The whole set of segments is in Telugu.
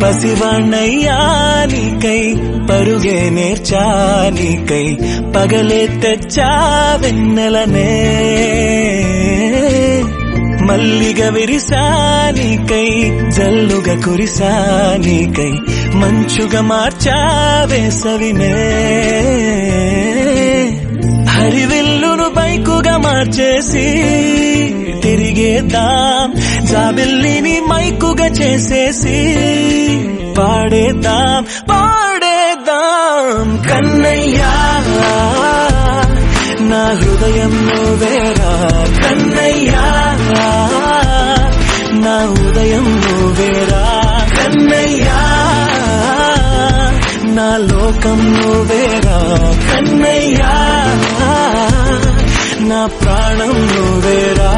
పసివాణ్ణయ్యా నీకై పరుగే నేర్చా నీకై పగలే తెచ్చా వెన్నెలనే మల్లిగా విరిసా నీకై జల్లుగా కురిసా నీకై మంచుగా మార్చా వేసవినే హరివిల్లును బైకుగా మార్చేసి తిరిగేద్దాం జాబిల్లిని మైకుగా చేసేసి పాడేద్దాం పాడేద్దాం కన్నయ్యా నా హృదయం నువ్వేరా కన్నయ్యా నా ఉదయం నువ్వేరా కన్నయ్యా నా లోకం నువ్వేరా కన్నయ్యా నా ప్రాణం నువ్వేరా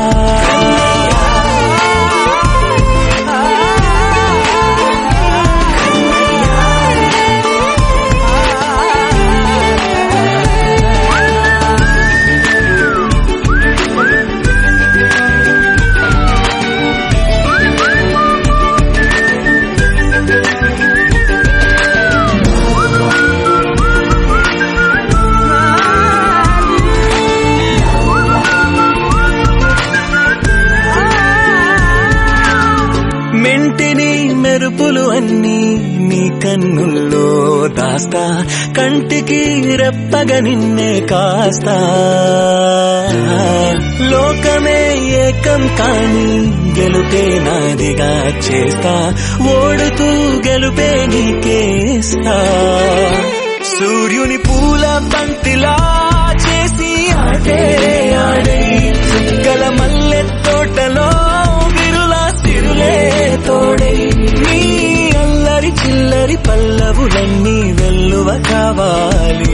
మెంటిని మెరుపులు అన్నీ నీ కన్నుల్లో దాస్తా కంటికి రెప్పగా నిన్నే కాస్తా లోకమే ఏకం కాని గెలుపే నాదిగా చేస్తా ఓడుతూ గెలుపే నీకేస్తా సూర్యుని పూల బంతిలా చేసి ఆడే ఆడే చుక్కల మల్లె తోటలో తోడై నీ అల్లరి చిల్లరి పల్లవులన్నీ వెల్లువ కావాలి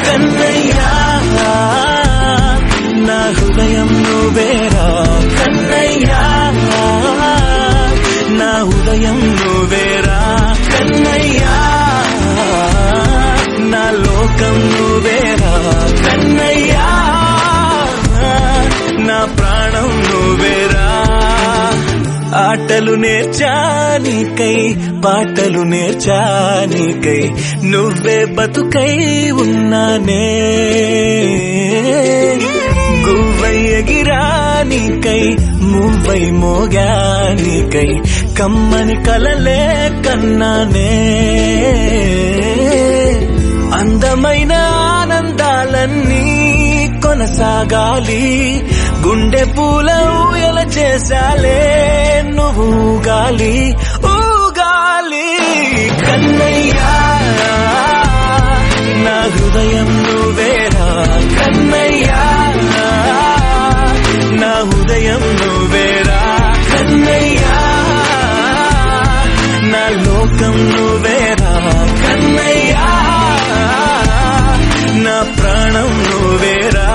కన్నయ్యా నా హృదయం నువ్వేరా కన్నయ్యా నా ఉదయం నువ్వేరా కన్నయ్యా నా లోకం నువ్వేరా కన్నయ్యా నా ప్రాణం నువ్వేరా ఆటలు నేర్చా నీకై పాటలు నేర్చా నీకై నువ్వే బతుకై ఉన్నానే గువ్వై ఎగిరా నీకై మువ్వై మోగా నీకై కమ్మని కలలే కన్నానే అందమైన ఆనందాలన్నీ కొనసాగాలి గుండె పూల ఊయల చేసాలే నువ్వు ఊగాలి ఊగాలి కన్నయ్యా నా హృదయం నువ్వేరా కన్నయ్యా నా ఉదయం నువ్వేరా కన్నయ్యా నా లోకం నువ్వేరా కన్నయ్యా నా ప్రాణం నువ్వేరా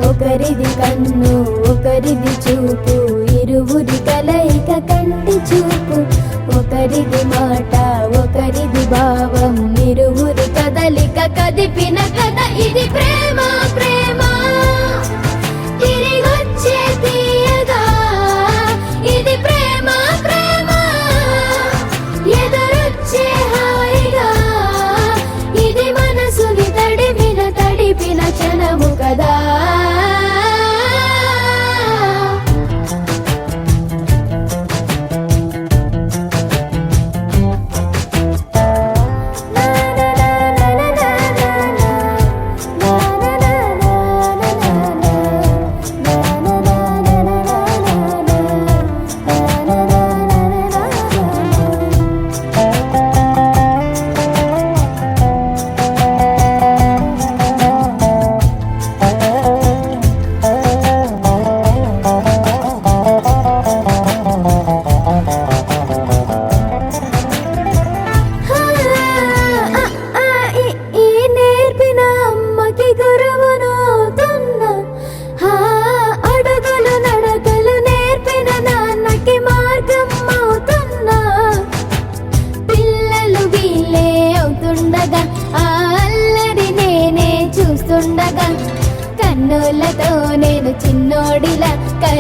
ఒకరిది కన్ను ఒకరిది చూపు ఇరువురి కలయిక కంటి చూపు ఒకరిది మాట ఒకరిది భావం ఇరువురి కదలిక కదిపిన కథ ఇది ప్రేమ ప్రేమ తిరిగొచ్చే తీయగా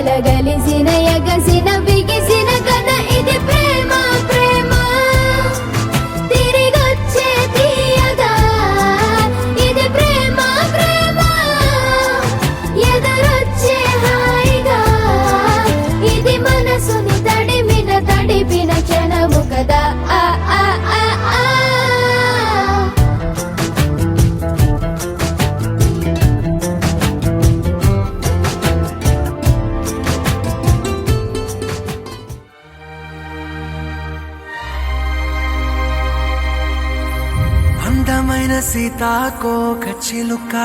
కలగలిసిన ఎగసిన బిగిసిన కథ ఇది ప్రేమ ప్రేమ తిరిగొచ్చే తీయగా ఇది ప్రేమ ప్రేమ ఎదురొచ్చే హాయిగా ఇది మనసుని తడిపిన క్షణము కదా ఆ ఆ ఆ ఆ అందమైన సీతాకోక చిలుక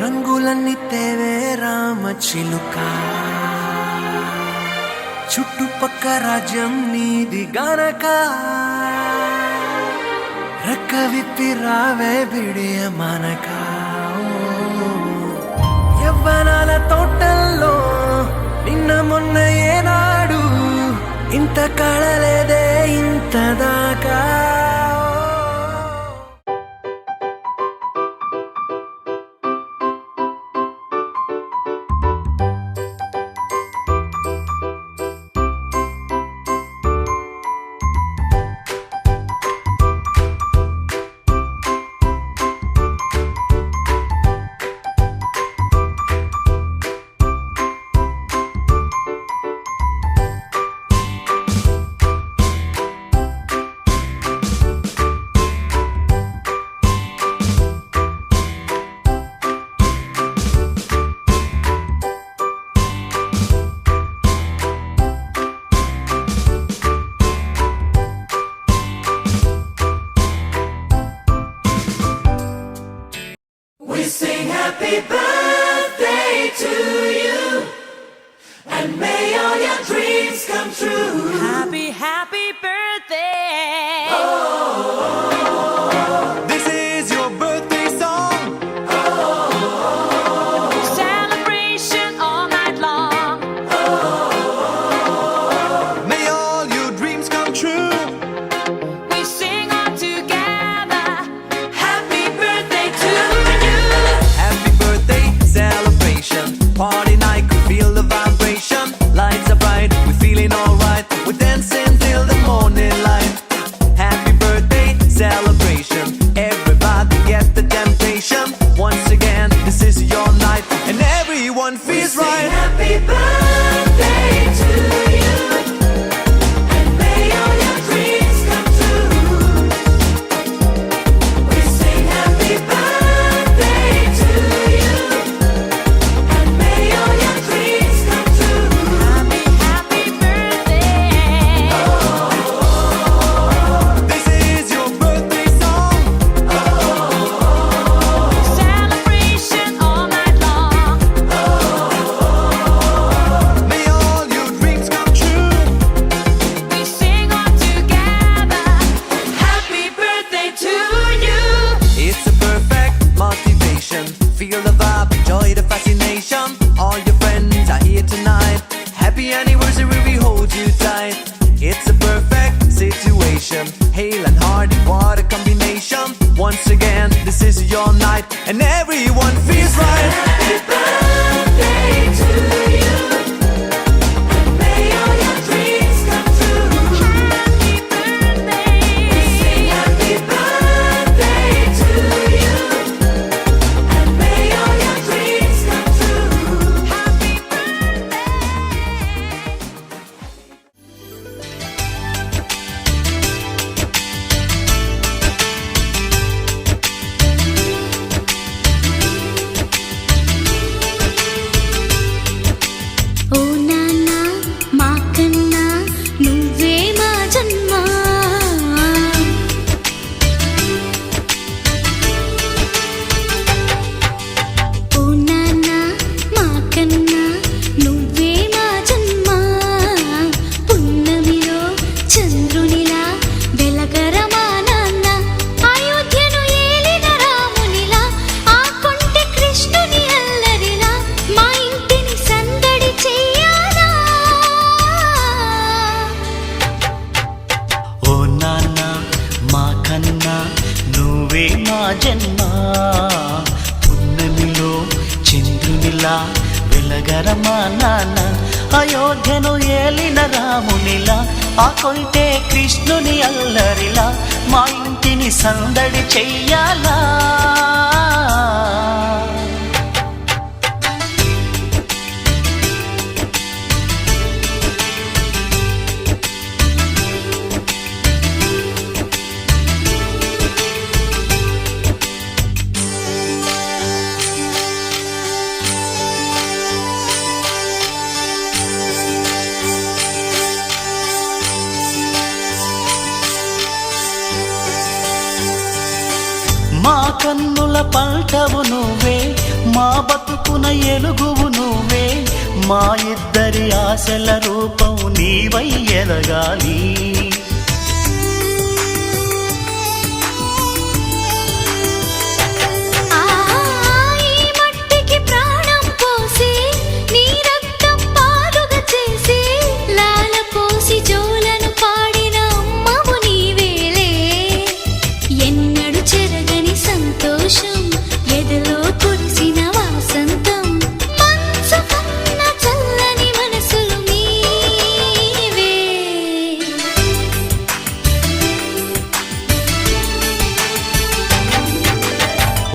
రంగులన్నీ తేవే రామ చిలుక చుట్టుపక్క రాజ్యం నీది గనక రెక్క విప్పి రావే బిడియ మనక యవ్వనాల తోటల్లో నిన్న మొన్న ఏనాడు ఇంత కళలేదే ఇంత దాకా Happy birthday to you, and may all your dreams come true. Happy, happy birthday. This is your birthday song. Celebration all night long. May all your dreams come true. We sing all together. Happy birthday to you. Happy birthday celebration. Party night, could feel the vibration. Lights are bright, we're feeling alright. We're dancing till the morning light. Happy birthday celebration. Everybody get the temptation. Once again, this is your night, and everyone feels Sing right. happy birthday to you, and may all your dreams come true. We sing happy birthday to you, and may all your dreams come true. Happy, happy birthday. This is your birthday song. Celebration all night long. May all your dreams come true. We sing all together. Happy birthday to you. It's a perfect motivation. Feel the vibe, enjoy the fascination. All your friends are here tonight. Happy anniversary, we hold you tight. It's a perfect situation. Hale and hearty, what a combination. Once again, this is your night, and everyone feels right. Happy birthday to you, and may all your dreams come true. Happy birthday. Sing happy birthday to you, and may all your dreams come true. Happy birthday. వెలగరమా నాన్న అయోధ్యను ఏలిన రామునిలా ఆ కొల్టే కృష్ణుని అల్లరిలా మా ఇంటిని సందడి చెయ్యాలా మా కన్నుల పంటవు నువ్వే మా బతుకున ఎలుగువు నువ్వే మా ఇద్దరి ఆశల రూపం నీవై ఎదగాలి ఈ మట్టికి ప్రాణం పోసి నీ రక్తం పాలుగా చేసి లాల పోసి జోలను పాడిన అమ్మవు నీవేలే ఎన్నడు చెరగని సంతోషం ఎదలో కురిసిన వాసంతం మనసు కన్న చల్లని మనసులు నీవే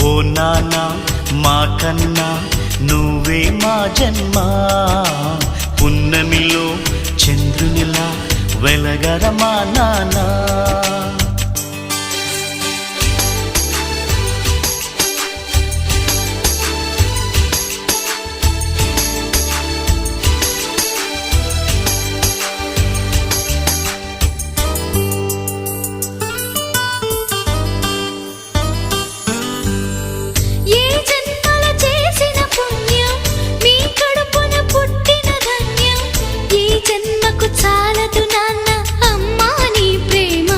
ఓ నాన్న మా కన్నా నువ్వే మా జన్మ పున్నమిలో చంద్రునిలా వెలగరమా నాన్న ఏ జన్మల చేసిన పుణ్యం మీ కడుపున పుట్టిన ధన్యం ఈ జన్మకు చాలదు నాన్న అమ్మా నీ ప్రేమ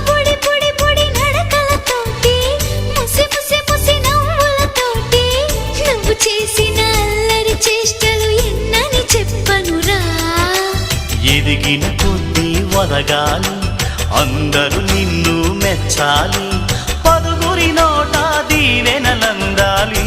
పొడి పొడి పొడి నడకలతోటి ముసి ముసి ముసి నవ్వులతోటి నువ్వు చేసిన అల్లరి చేష్టలు ఎన్నని చెప్పనురా ఎదిగిన కొద్దీ వదగాలి అందరూ నిన్ను మెచ్చాలి పదుగురి నోట దీవెనలందాలి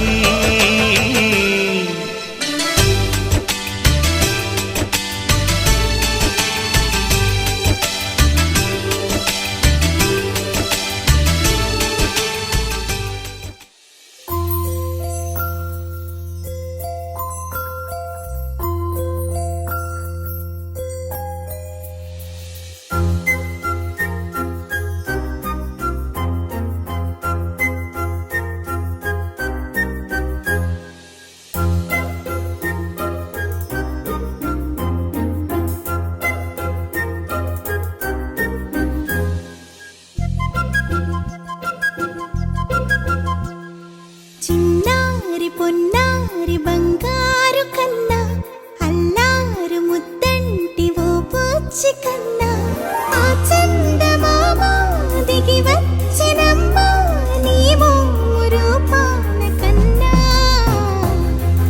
చిన్నారి పొన్నారి బంగారు కన్నా అల్లారు ముద్దంటి ఓ పూచి కన్నా ఆ చందమామ దిగి వచ్చినమ్మా నీ మోము రూపాన కన్నా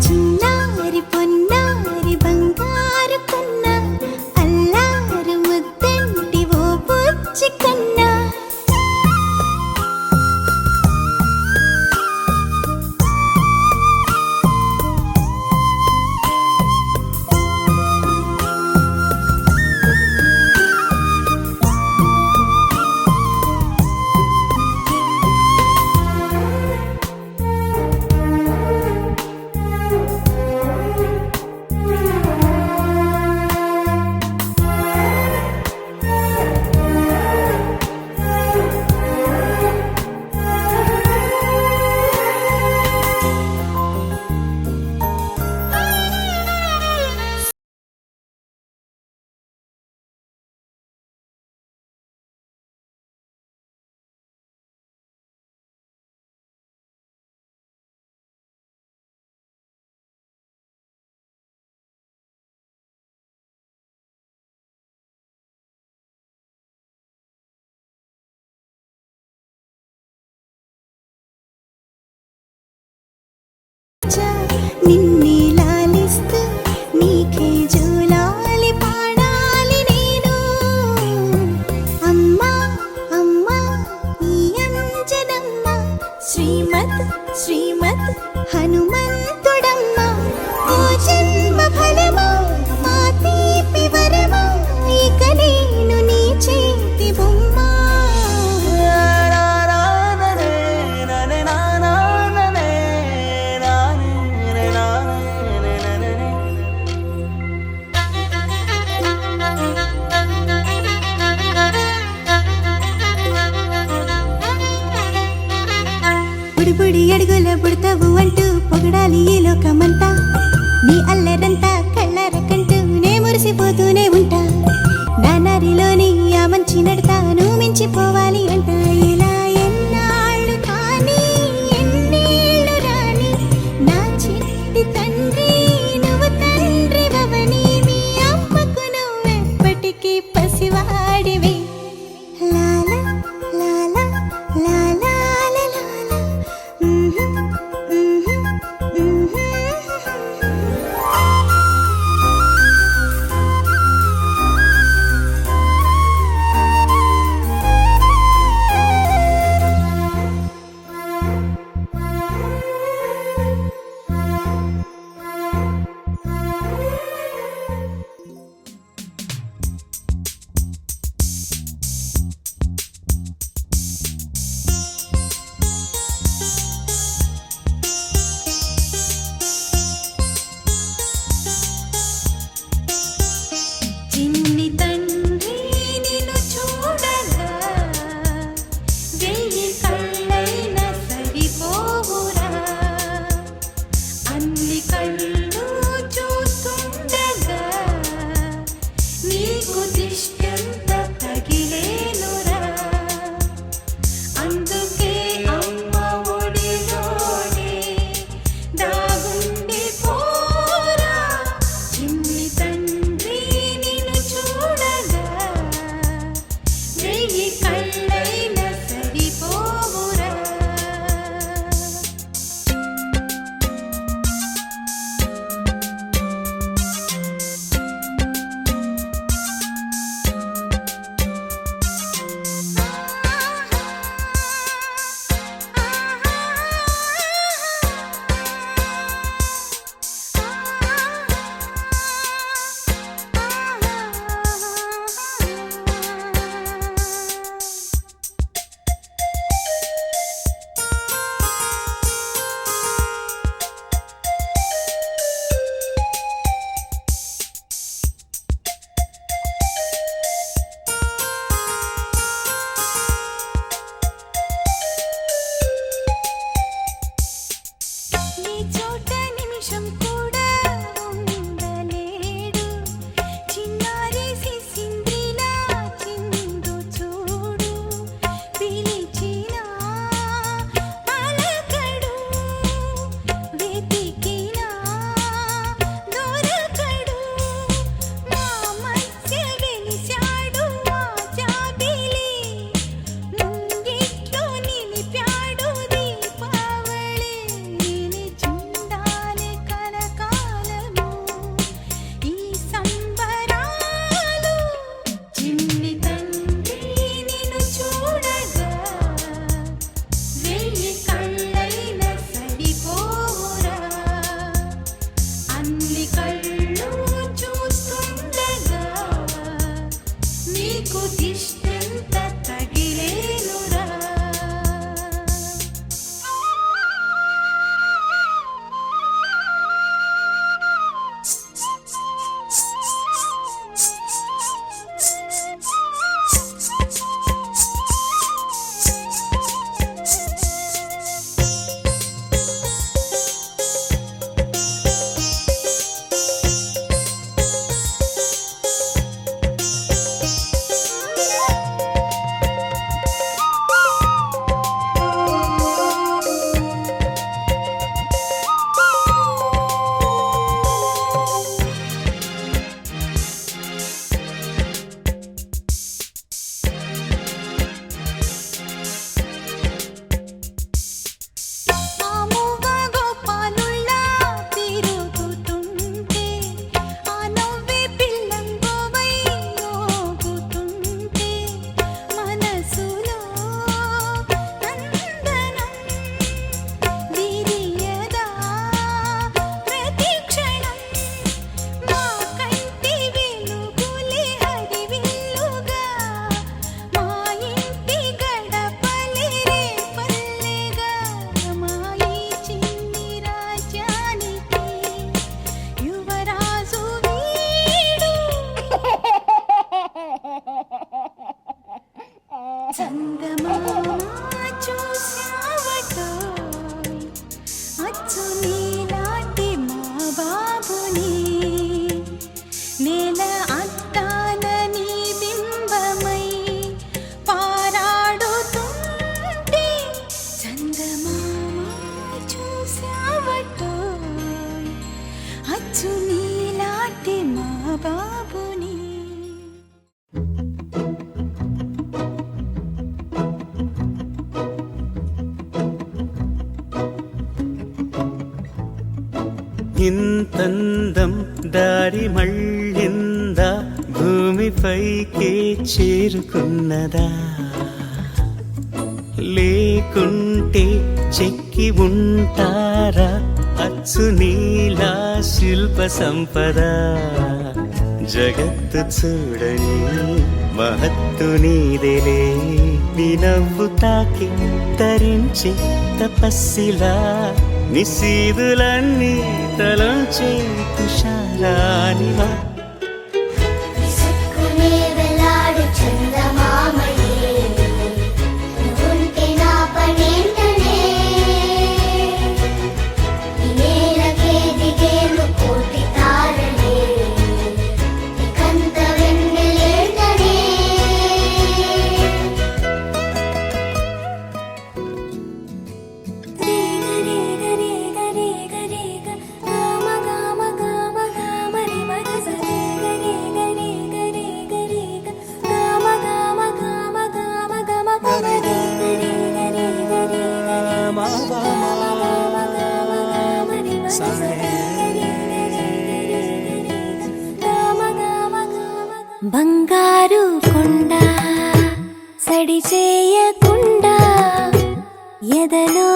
చిన్నారి పొన్నారి బంగారు కన్నా అల్లారు ముద్దంటి ఓ పూచి కన్నా నిన్నే లాలిస్తూ నీకే జోలాలి పాడాలి నేను అమ్మా అమ్మా ఈ శ్రీమద్ హనుమంతుడమ్మ ఓ జన్మ ఫలమా మా తీపి వరమా ఇక నేను నీ చేతి బొమ్మ బుడి బుడి అడుగుల బుడతావు అంటూ పొగడాలి ఈ లోకమంతా నీ అల్లరంతా కళ్ళారకంటూ నే మురిసిపోతూనే ఉంటా నానారిలోని ఆ మంచి నడతాను మించిపోవాలి అంట ఇలా ఎన్నాళ్ళు కానీ ఎన్నేళ్ళు రాని నా చిట్టి తండ్రి నువ్వు తండ్రి భవని మీ అమ్మకు నువ్వెప్పటికీ పసివాడివి లాల లాల లాల ఇంతందం దారి మళ్ళిందా భూమిపైకే చేరుకున్నదా లేకుంటే చెక్కి ఉంటారా అచ్చు నీలా శిల్ప సంపద జగత్తు చూడని మహత్తు నీదేలే నీ నవ్వు తాకి తరించి తపస్సిలా నిశీదులన్నీ తలంచే తుషారానివా విసుక్కునే వెలాడు చందమామయే నువ్వుంటే నా పనేంటనే ఈ నేలకే దిగేను కోటి తారలే నీకంత వెన్నెలేటనే బంగారు కొండ సడి చేయకుండా ఎదలో